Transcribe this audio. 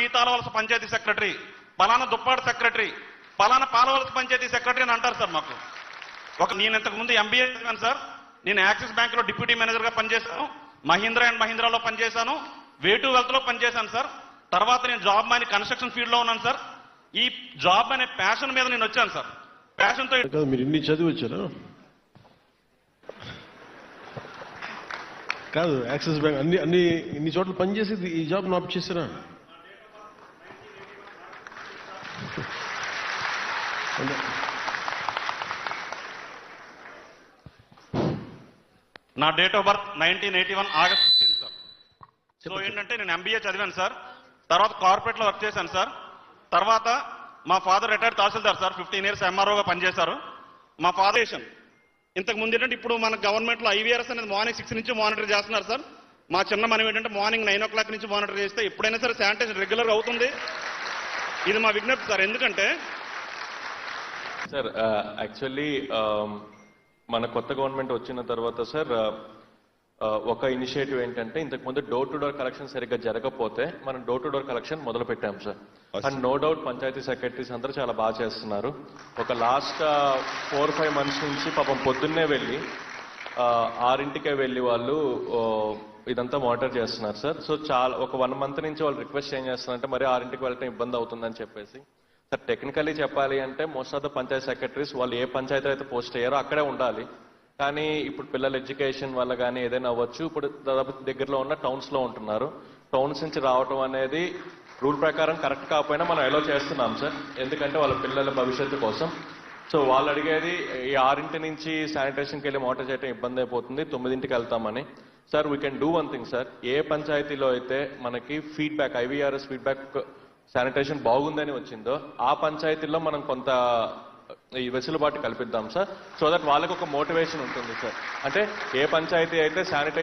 డీతాలవలస panchayat secretary, పలానా దుప్పాడు secretary, పలానా Palavalasa panchayat secretary అని అంటారు సార్ మాకు. నేను ఇంతకు ముందు ఎంబీఏ చదివాను సార్. నేను యాక్సిస్ బ్యాంక్ లో డిప్యూటీ మేనేజర్ గా పనిచేశాను, మహీంద్రా అండ్ మహీంద్రాలో పనిచేశాను, వేటు వెల్త్ లో పనిచేశాను సార్. తర్వాత నేను జాబ్ మాని కన్స్ట్రక్షన్ ఫీల్డ్ లో ఉన్నాను సార్. ఈ జాబ్ అనే ప్యాషన్ మీద నేను వచ్చాను సార్. ప్యాషన్ తో మీరు ఇన్ని చదివి వచ్చారా? కాదు, యాక్సిస్ బ్యాంక్ అన్ని ఇన్ని చోట్ల పనిచేసి ఈ జాబ్ నాప్ చేశారా? నా date of birth 1981 August 15 sir. So ఏంటంటే నేను ఎంబీఏ చదివాను సార్. తర్వాత కార్పొరేట్ లో వర్క్ చేశాను సార్. తర్వాత మా ఫాదర్ రిటైర్డ్ తహసీల్దార్ సార్, 15 years ఎంఆర్ఓగా పనిచేశారు. మా ఫాదర్ ఇంతకు ముందు ఏంటంటే ఇప్పుడు మన గవర్నమెంట్ లో ఐవీఆర్ఎస్ అనేది మార్నింగ్ 6 నుంచి మానిటర్ చేస్తున్నారు సార్. మా చిన్న మనం ఏంటంటే మార్నింగ్ 9 o'clock నుంచి మానిటర్ చేస్తే ఎప్పుడైనా సరే శానిటైజేషన్ రెగ్యులర్ అవుతుంది. ఇది మా విజ్ఞప్తి సార్. ఎందుకంటే సార్ యాక్చువల్లీ మన కొత్త గవర్నమెంట్ వచ్చిన తర్వాత సార్ ఒక ఇనిషియేటివ్ ఏంటంటే ఇంతకుముందు డోర్ టు డోర్ కలెక్షన్ సరిగ్గా జరగకపోతే మనం డోర్ టు డోర్ కలెక్షన్ మొదలు పెట్టాం sir. And no doubt panchayat secretaries అందరూ చాలా బాగా చేస్తున్నారు. ఒక లాస్ట్ 4-5 months నుంచి పాపం పొద్దున్నే వెళ్ళి 6 వెళ్ళి వాళ్ళు ఇదంతా మానిటర్ చేస్తున్నారు సార్. సో చాలా ఒక 1 month నుంచి వాళ్ళు రిక్వెస్ట్ ఏం చేస్తున్నారంటే మరి 6 వెళ్ళటం ఇబ్బంది అవుతుందని చెప్పేసి. సార్ టెక్నికల్లీ చెప్పాలి అంటే most of the panchayat secretaries వాళ్ళు ఏ పంచాయతీ అయితే పోస్ట్ అయ్యారో అక్కడే ఉండాలి. కానీ ఇప్పుడు పిల్లల ఎడ్యుకేషన్ వల్ల కానీ ఏదైనా అవ్వచ్చు. ఇప్పుడు దాదాపు దగ్గరలో ఉన్న టౌన్స్ లో ఉంటున్నారు. టౌన్స్ నుంచి రావటం అనేది రూల్ ప్రకారం కరెక్ట్ కాకపోయినా మనం ఎలో చేస్తున్నాం సార్, ఎందుకంటే వాళ్ళ పిల్లల భవిష్యత్తు కోసం. సో వాళ్ళు అడిగేది ఈ 6 నుంచి శానిటేషన్కి వెళ్ళి మోటర్ చేయడం ఇబ్బంది అయిపోతుంది, 9 వెళ్తామని. Sir we can do one thing sir. ఏ పంచాయతీలో అయితే మనకి ఫీడ్బ్యాక్ ఐవీఆర్ఎస్ ఫీడ్బ్యాక్ శానిటేషన్ బాగుందని వచ్చిందో ఆ పంచాయతీల్లో మనం కొంత ఈ వెసులుబాటు కల్పిద్దాం సార్. సో దట్ వాళ్ళకి ఒక మోటివేషన్ ఉంటుంది సార్. అంటే ఏ పంచాయతీ అయితే శానిటైజ్